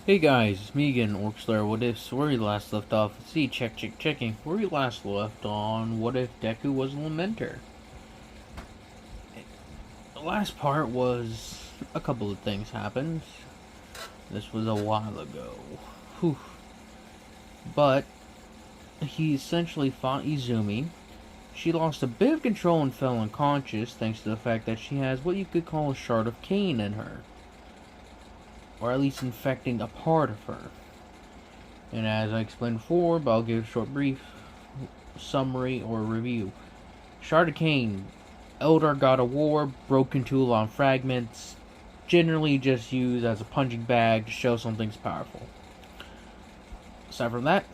Hey guys, it's me again, Orcslayer. What if where we last left off? Let's see, checking. Where we last left on what if Deku was a lamenter? The last part was a couple of things happened. This was a while ago. Whew. But he essentially fought Izumi. She lost a bit of control and fell unconscious thanks to the fact that she has what you could call a shard of Cain in her. Or at least infecting a part of her. And as I explained before, but I'll give a short brief summary or review. Shard of Cain, Elder God of War, broken tool on fragments, generally just used as a punching bag to show something's powerful. Aside from that,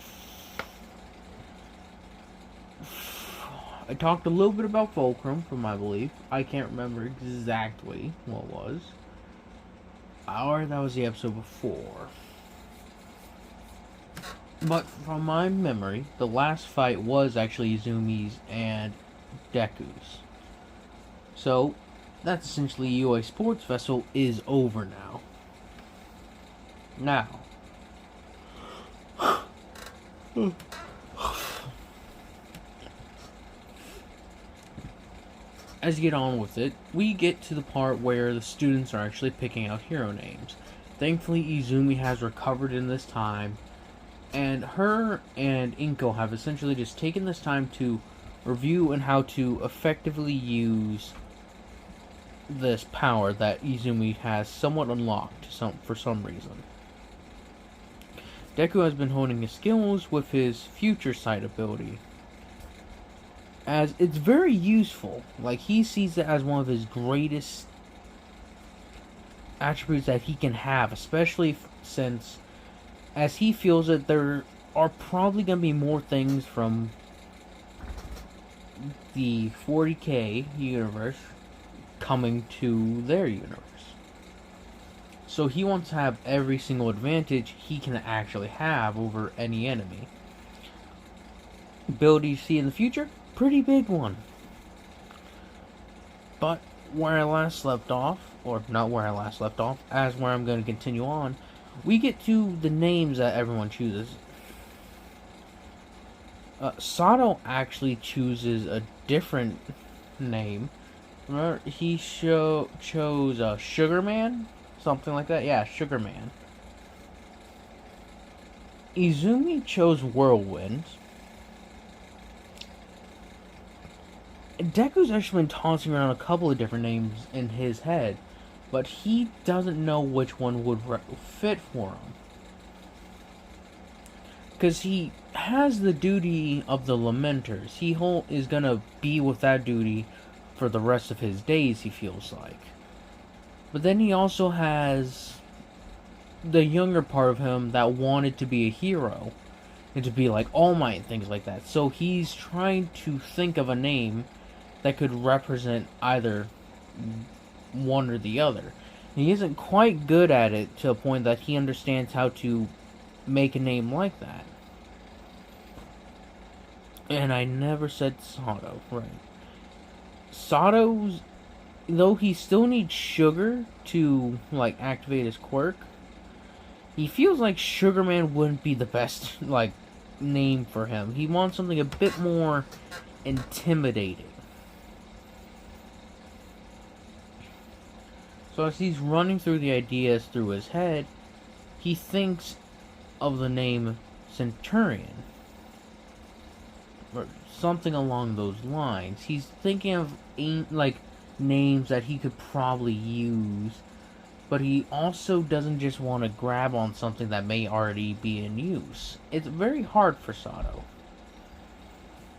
I talked a little bit about Fulcrum from my belief. I can't remember exactly what it was. Or that was the episode before. But from my memory, the last fight was actually Izumi's and Deku's. So, that's essentially UA Sports Vessel is over now. Now, as you get on with it, we get to the part where the students are actually picking out hero names. Thankfully, Izumi has recovered in this time, and her and Inko have essentially just taken this time to review and how to effectively use this power that Izumi has somewhat unlocked for some reason. Deku has been honing his skills with his future sight ability, as it's very useful. Like, he sees it as one of his greatest attributes that he can have, especially since, as he feels that there are probably going to be more things from the 40k universe coming to their universe. So he wants to have every single advantage he can actually have over any enemy. Ability you see in the future? Pretty big one. But where I last left off, or not where I last left off, as where I'm going to continue on, we get to the names that everyone chooses. Sato actually chooses a different name. Remember, he chose Sugar Man? Something like that? Yeah, Sugar Man. Izumi chose Whirlwind. Deku's actually been tossing around a couple of different names in his head, but he doesn't know which one would fit for him. Because he has the duty of the lamenters. He is going to be with that duty for the rest of his days, he feels like. But then he also has the younger part of him that wanted to be a hero and to be like All Might and things like that. So he's trying to think of a name that could represent either one or the other. He isn't quite good at it to a point that he understands how to make a name like that. And I never said Sato, right? Sato's, though he still needs sugar to, like, activate his quirk, he feels like Sugar Man wouldn't be the best, like, name for him. He wants something a bit more intimidating. So as he's running through the ideas through his head, he thinks of the name Centurion. Or something along those lines. He's thinking of, like, names that he could probably use, but he also doesn't just want to grab on something that may already be in use. It's very hard for Sato.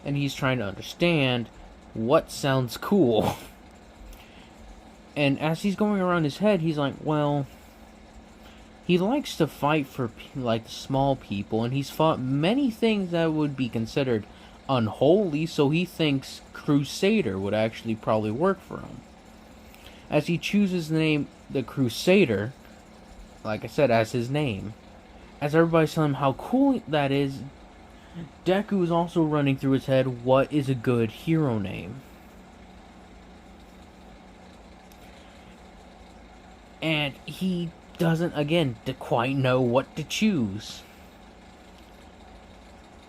And he's trying to understand what sounds cool. And as he's going around his head, he's like, well, he likes to fight for, like, small people, and he's fought many things that would be considered unholy, so he thinks Crusader would actually probably work for him. As he chooses the name the Crusader, like I said, as his name, as everybody's telling him how cool that is, Deku is also running through his head what is a good hero name. And he doesn't, again, quite know what to choose.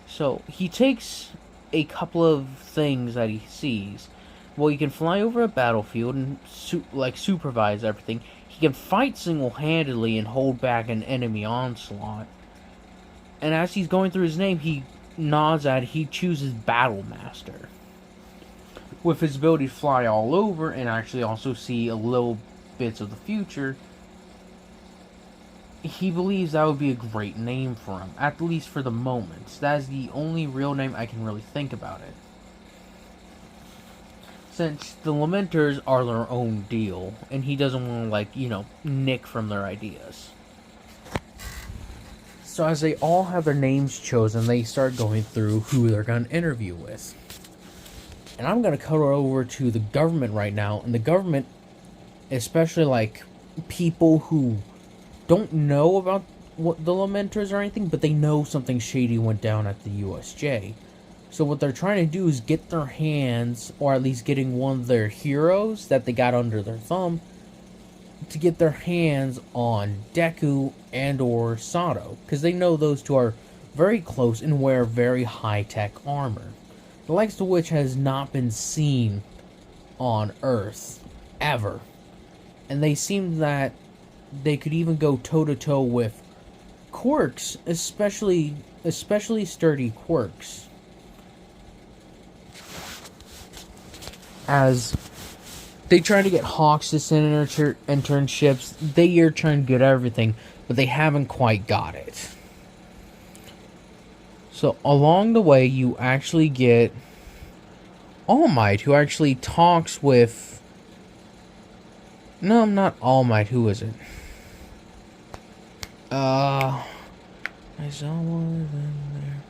So he takes a couple of things that he sees. Well, he can fly over a battlefield and supervise everything. He can fight single-handedly and hold back an enemy onslaught. And as he's going through his name, he nods at he chooses Battle Master. With his ability to fly all over and actually also see a little bits of the future, he believes that would be a great name for him, at least for the moment. That is the only real name I can really think about it. Since the Lamenters are their own deal, and he doesn't want to, nick from their ideas. So as they all have their names chosen, they start going through who they're going to interview with. And I'm going to cut over to the government right now, and the government, especially, people who don't know about what the Lamenters or anything, but they know something shady went down at the USJ. So what they're trying to do is get their hands, or at least getting one of their heroes that they got under their thumb, to get their hands on Deku and or Sato, because they know those two are very close and wear very high-tech armor, the likes of which has not been seen on Earth, ever. And they seem that they could even go toe-to-toe with quirks, especially sturdy quirks. As they try to get Hawks to send internships, they are trying to get everything, but they haven't quite got it. So along the way, you actually get All Might, who actually talks with... No, not All Might, who is it? I saw one in there.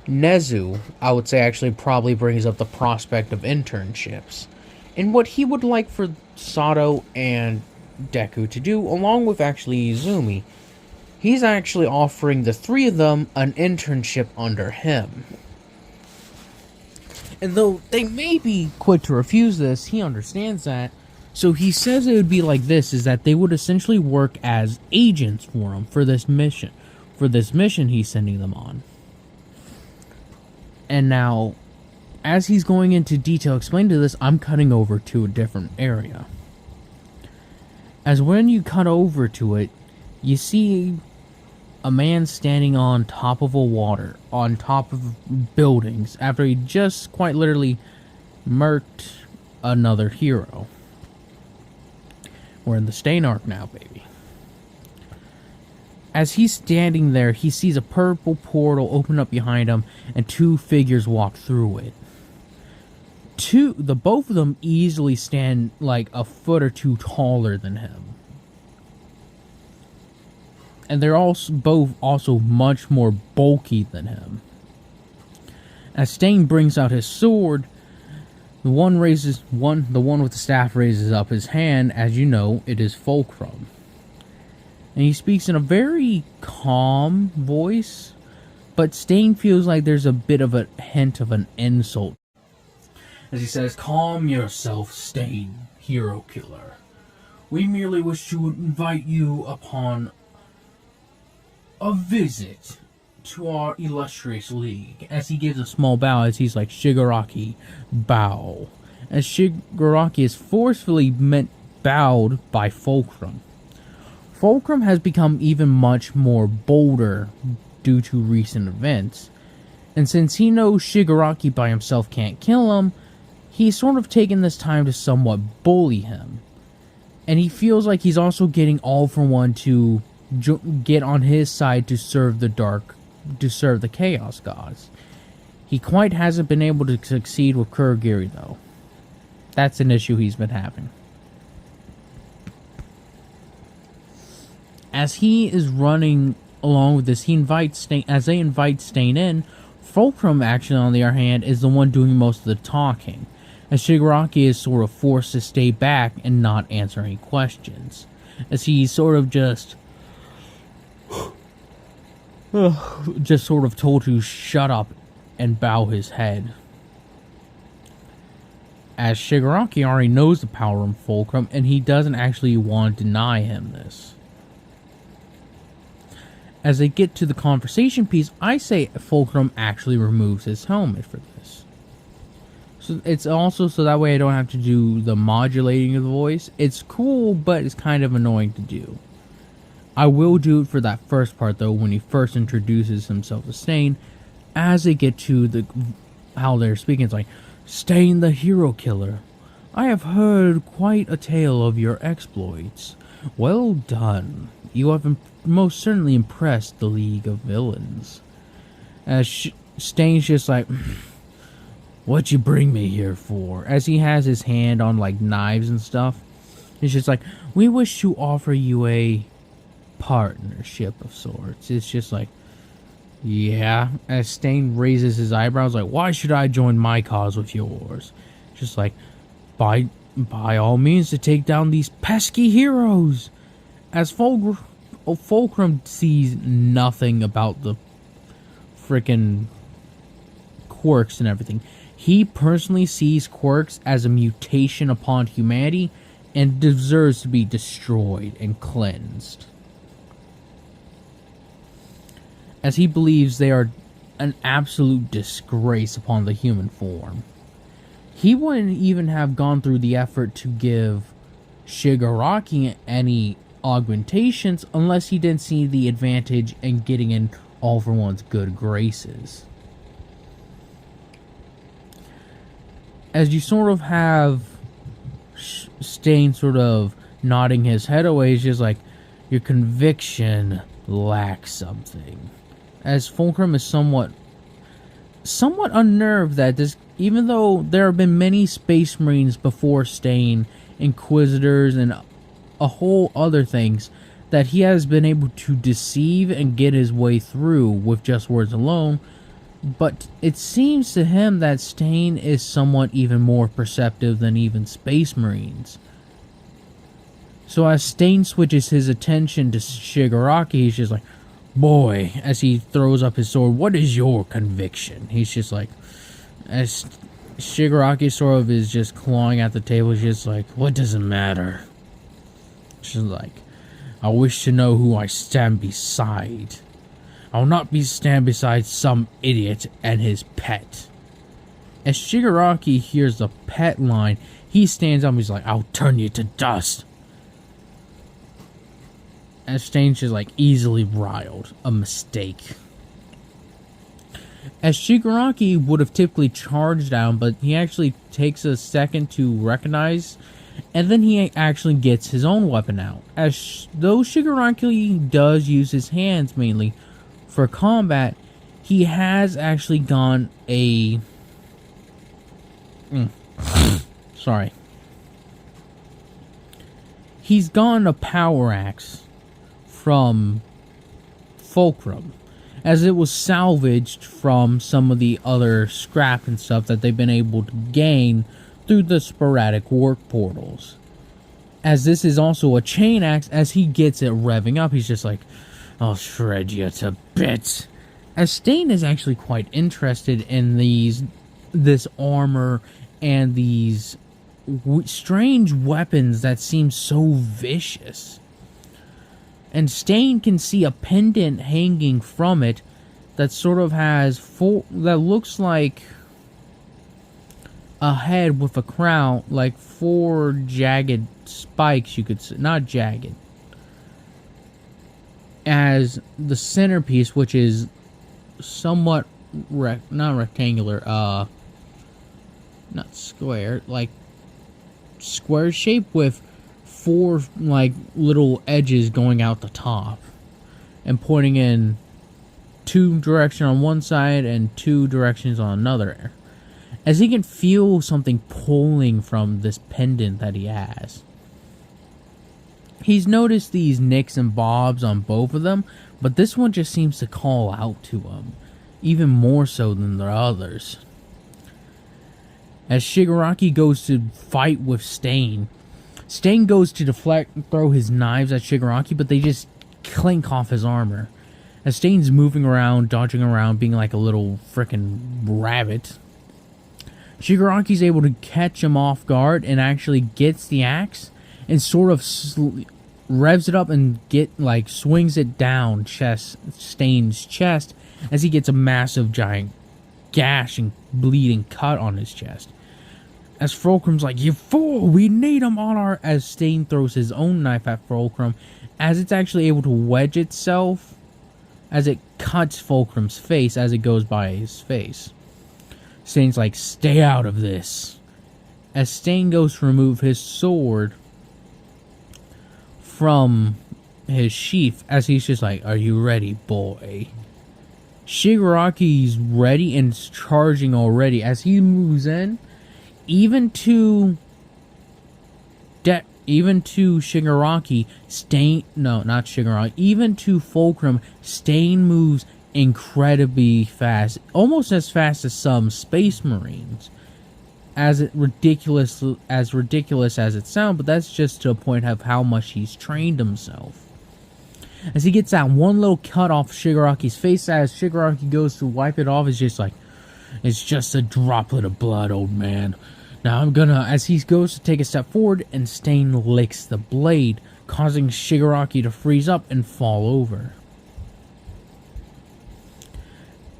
Nezu, I would say, actually probably brings up the prospect of internships and what he would like for Sato and Deku to do, along with actually Izumi. He's actually offering the three of them an internship under him. And though they may be quick to refuse this, he understands that. So he says it would be like this, is that they would essentially work as agents for him for this mission. For this mission he's sending them on. And now, as he's going into detail explaining to this, I'm cutting over to a different area. As when you cut over to it, you see a man standing on top of on top of buildings, after he just quite literally murked another hero. We're in the Stain arc now, baby. As he's standing there, he sees a purple portal open up behind him, and two figures walk through it. Both of them easily stand like a foot or two taller than him. And they're both also much more bulky than him. As Stain brings out his sword, the one with the staff raises up his hand. As you know, it is Fulcrum. And he speaks in a very calm voice, but Stain feels like there's a bit of a hint of an insult. As he says, "Calm yourself, Stain, hero killer. We merely wish to invite you upon a visit to our illustrious league." As he gives a small bow, as he's like, "Shigaraki, bow." As Shigaraki is forcefully bowed by Fulcrum. Fulcrum has become even much more bolder due to recent events, and since he knows Shigaraki by himself can't kill him, he's sort of taken this time to somewhat bully him. And he feels like he's also getting All For One to get on his side to serve the Chaos Gods. He quite hasn't been able to succeed with Kurogiri, though. That's an issue he's been having. As he is running along with this, as they invite Stain in, Fulcrum, actually, on the other hand, is the one doing most of the talking, as Shigaraki is sort of forced to stay back and not answer any questions, as he's sort of just sort of told to shut up and bow his head. As Shigaraki already knows the power of Fulcrum, and he doesn't actually want to deny him this. as they get to the conversation piece, I say Fulcrum actually removes his helmet for this. So it's also so that way I don't have to do the modulating of the voice. It's cool, but it's kind of annoying to do. I will do it for that first part though, when he first introduces himself to Stain. As they get to the how they're speaking, it's like, Stain the hero killer. I have heard quite a tale of your exploits. Well done. You have most certainly impressed the League of Villains. As Stain's just like, what you bring me here for? As he has his hand on like knives and stuff. He's just like, we wish to offer you a partnership of sorts. It's just like, yeah. As Stain raises his eyebrows like, why should I join my cause with yours? Just like, by all means to take down these pesky heroes. As Fulcrum sees nothing about the frickin' quirks and everything. He personally sees quirks as a mutation upon humanity and deserves to be destroyed and cleansed. As he believes they are an absolute disgrace upon the human form. He wouldn't even have gone through the effort to give Shigaraki any augmentations unless he didn't see the advantage in getting in All For One's good graces. As you sort of have Stain sort of nodding his head away, he's just like, your conviction lacks something. As Fulcrum is somewhat unnerved that this, even though there have been many Space Marines before Stain, Inquisitors, and a whole other things, that he has been able to deceive and get his way through with just words alone, but it seems to him that Stain is somewhat even more perceptive than even Space Marines. So as Stain switches his attention to Shigaraki, he's just like, boy, as he throws up his sword, what is your conviction? He's just like, as Shigaraki sort of is just clawing at the table, he's just like, what does it matter? Just like, I wish to know who I stand beside. I will not stand beside some idiot and his pet. As Shigaraki hears the pet line, he stands up and he's like, I'll turn you to dust. As Stain's just like easily riled. A mistake. As Shigaraki would have typically charged down, but he actually takes a second to recognize, and then he actually gets his own weapon out. As though Shigaraki does use his hands mainly for combat, he has actually gone a... Sorry. He's gone a power axe from Fulcrum, as it was salvaged from some of the other scrap and stuff that they've been able to gain through the sporadic work portals. As this is also a chain axe, as he gets it revving up, he's just like, I'll shred you to bits. As Stain is actually quite interested in this armor and these strange weapons that seem so vicious. And Stain can see a pendant hanging from it that sort of has that looks like a head with a crown, like 4 jagged spikes, you could say, not jagged. As the centerpiece, which is somewhat not rectangular, not square, like square shape with 4 like little edges going out the top and pointing in 2 directions on one side and 2 directions on another, as he can feel something pulling from this pendant that he has. He's noticed these nicks and bobs on both of them, but this one just seems to call out to him even more so than the others. As Shigaraki goes to fight with Stain goes to deflect and throw his knives at Shigaraki, but they just clink off his armor. As Stain's moving around, dodging around, being like a little frickin' rabbit, Shigaraki's able to catch him off guard and actually gets the axe and sort of revs it up and swings it down Stain's chest as he gets a massive giant gash and bleeding cut on his chest. As Fulcrum's like, "You fool, we need him on our..." As Stain throws his own knife at Fulcrum, as it's actually able to wedge itself as it cuts Fulcrum's face as it goes by his face. Stain's like, "Stay out of this." As Stain goes to remove his sword from his sheath, as he's just like, "Are you ready, boy?" Shigaraki's ready and charging already as he moves in. Even to Shigaraki, Stain... No, not Shigaraki. Even to Fulcrum, Stain moves incredibly fast. Almost as fast as some Space Marines. As ridiculous as it sounds, but that's just to a point of how much he's trained himself. As he gets that one little cut off Shigaraki's face, as Shigaraki goes to wipe it off, it's just like, "It's just a droplet of blood, old man. Now I'm gonna..." As he goes to take a step forward, and Stain licks the blade, causing Shigaraki to freeze up and fall over.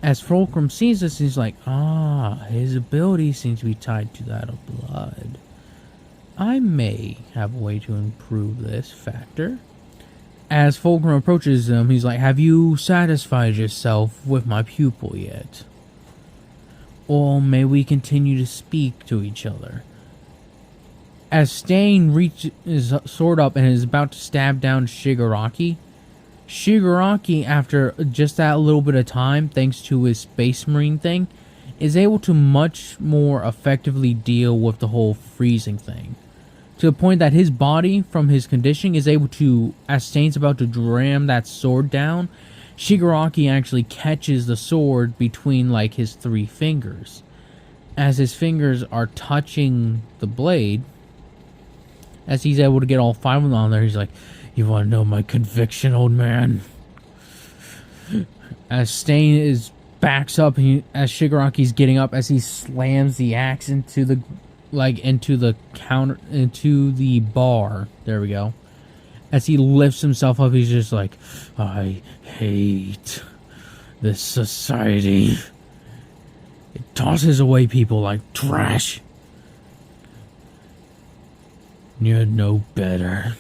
As Fulcrum sees this, he's like, his ability seems to be tied to that of blood. I may have a way to improve this factor. As Fulcrum approaches him, he's like, "Have you satisfied yourself with my pupil yet? Or may we continue to speak to each other?" As Stain reaches his sword up and is about to stab down Shigaraki, after just that little bit of time, thanks to his Space Marine thing, is able to much more effectively deal with the whole freezing thing. To the point that his body, from his conditioning, is able to, as Stain's about to ram that sword down, Shigaraki actually catches the sword between his 3 fingers. As his fingers are touching the blade, as he's able to get all 5 of them on there, he's like, "You want to know my conviction, old man?" As Stain backs up, as Shigaraki's getting up, as he slams the axe into the bar. There we go. As he lifts himself up, he's just like, "I hate this society. It tosses away people like trash. You're no better.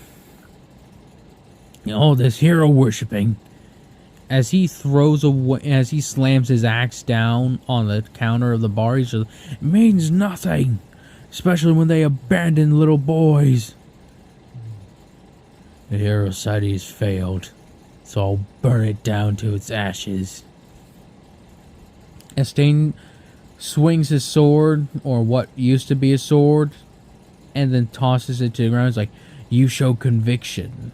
All this hero worshipping." As he slams his axe down on the counter of the bar, he's just, "It means nothing. Especially when they abandon little boys. The hero society has failed, so I'll burn it down to its ashes." As Stain swings his sword, or what used to be a sword, and then tosses it to the ground, he's like, "You show conviction.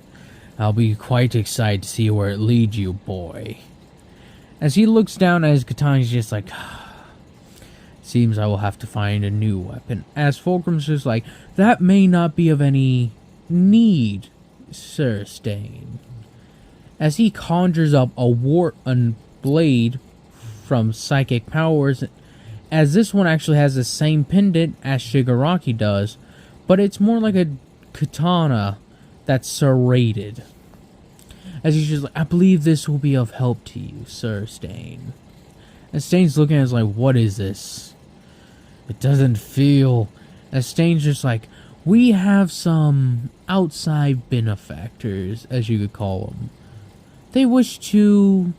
I'll be quite excited to see where it leads you, boy." As he looks down at his katana, he's just like, "Seems I will have to find a new weapon." As Fulcrum's just like, "That may not be of any need, Sir Stain." As he conjures up a blade from psychic powers, as this one actually has the same pendant as Shigaraki does, but it's more like a katana that's serrated. As he's just like, "I believe this will be of help to you, Sir Stain." And Stain's looking at it like, "What is this? It doesn't feel..." As Stain's just like, "We have some outside benefactors, as you could call them. They wish to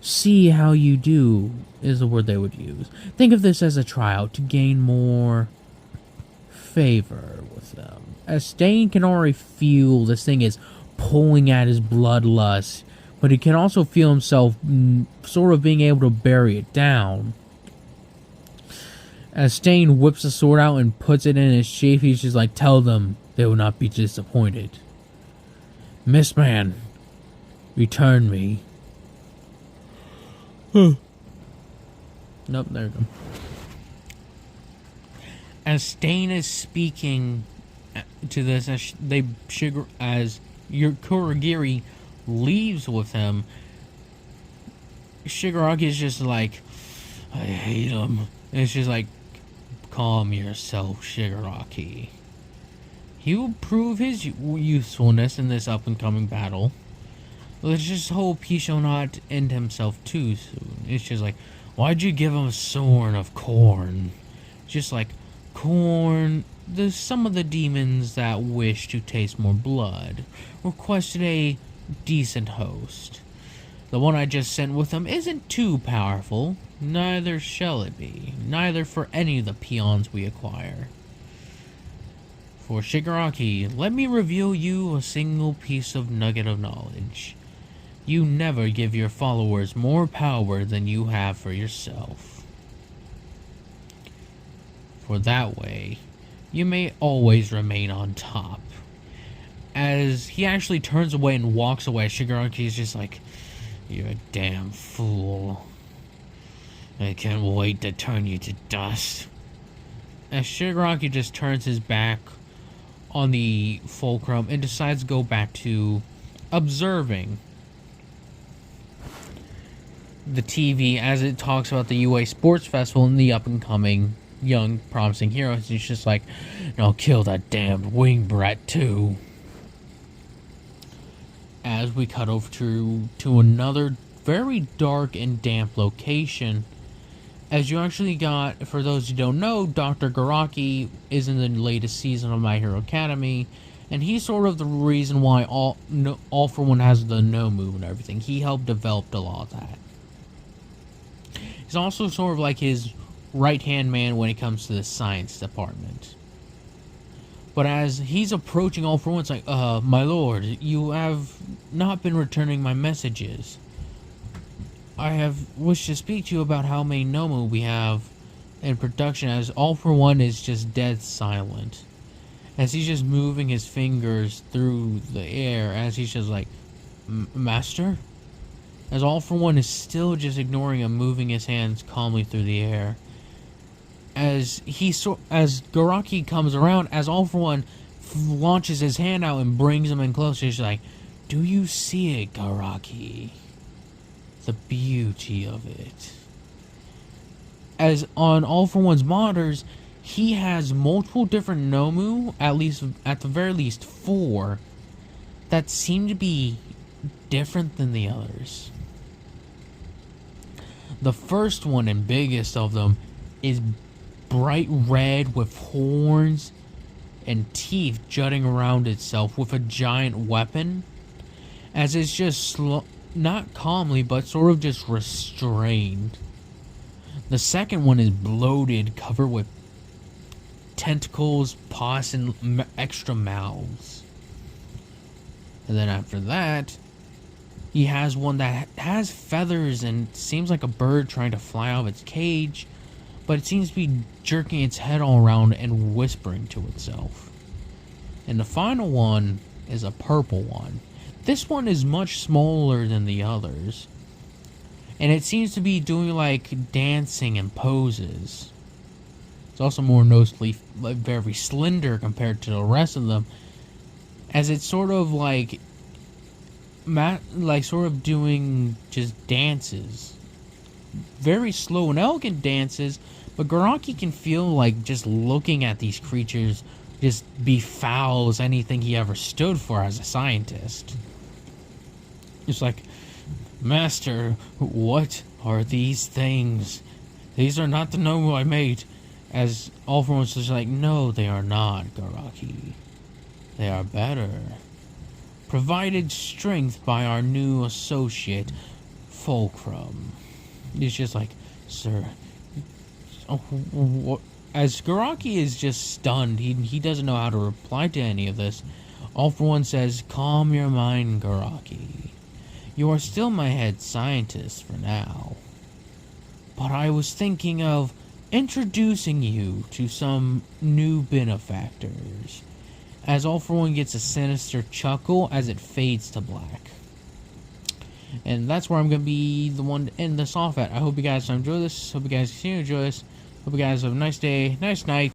see how you do," is the word they would use. "Think of this as a tryout to gain more favor with them." As Stain can already feel this thing is pulling at his bloodlust, but he can also feel himself sort of being able to bury it down. As Stain whips the sword out and puts it in his sheath, he's just like, "Tell them they will not be disappointed. Mistman, return me." Nope, there we go. As Stain is speaking to this, as your Kurogiri leaves with him, Shigaraki is just like, "I hate him." And it's just like, "Calm yourself, Shigaraki. He will prove his usefulness in this up-and-coming battle. Let's just hope he shall not end himself too soon. It's just like, why'd you give him a sword of corn? Just like, corn, there's some of the demons that wish to taste more blood requested a decent host. The one I just sent with him isn't too powerful, neither shall it be, neither for any of the peons we acquire. For Shigaraki, let me reveal you a single piece of nugget of knowledge. You never give your followers more power than you have for yourself. For that way, you may always remain on top. As he actually turns away and walks away, Shigaraki is just like, you're a damn fool. I can't wait to turn you to dust. As Shigaraki just turns his back on the fulcrum and decides to go back to observing the TV as it talks about the UA Sports Festival and the up-and-coming young promising heroes. He's just like, I'll kill that damned wing brat too. As we cut over to another very dark and damp location. As you actually got, for those who don't know, Dr. Garaki is in the latest season of My Hero Academy, and he's sort of the reason why All For One has the no move and everything. He helped develop a lot of that. He's also sort of like his right-hand man when it comes to the science department. But as he's approaching All For One, it's like, my lord, you have not been returning my messages. I have wished to speak to you about how many Nomu we have in production, as All For One is just dead silent. As he's just moving his fingers through the air, as he's just like, Master? As All For One is still just ignoring him, moving his hands calmly through the air. As Garaki comes around, as All For One launches his hand out and brings him in closer, he's like, do you see it, Garaki? The beauty of it. As on All For One's monitors, he has multiple different Nomu, at the very least 4, that seem to be different than the others. The first one and biggest of them is bright red with horns and teeth jutting around itself with a giant weapon, as it's just not calmly, but sort of just restrained. The second one is bloated, covered with tentacles, pus, and extra mouths. And then after that, he has one that has feathers and seems like a bird trying to fly out of its cage, but it seems to be jerking its head all around and whispering to itself. And the final one is a purple one. This one is much smaller than the others, and it seems to be doing like dancing and poses. It's also more noticeably very slender compared to the rest of them, as it's sort of like sort of doing just dances, very slow and elegant dances. But Garaki can feel like just looking at these creatures just befouls anything he ever stood for as a scientist. It's like, Master, what are these things? These are not the Nomu I made. As All For One's just like, no, they are not, Garaki. They are better. Provided strength by our new associate, Fulcrum. He's just like, sir, as Garaki is just stunned, he doesn't know how to reply to any of this. All For One says, calm your mind, Garaki. You are still my head scientist for now. But I was thinking of introducing you to some new benefactors. As All For One gets a sinister chuckle as it fades to black. And that's where I'm going to be the one to end this off at. I hope you guys enjoy this. Hope you guys continue to enjoy this. Hope you guys have a nice day, nice night.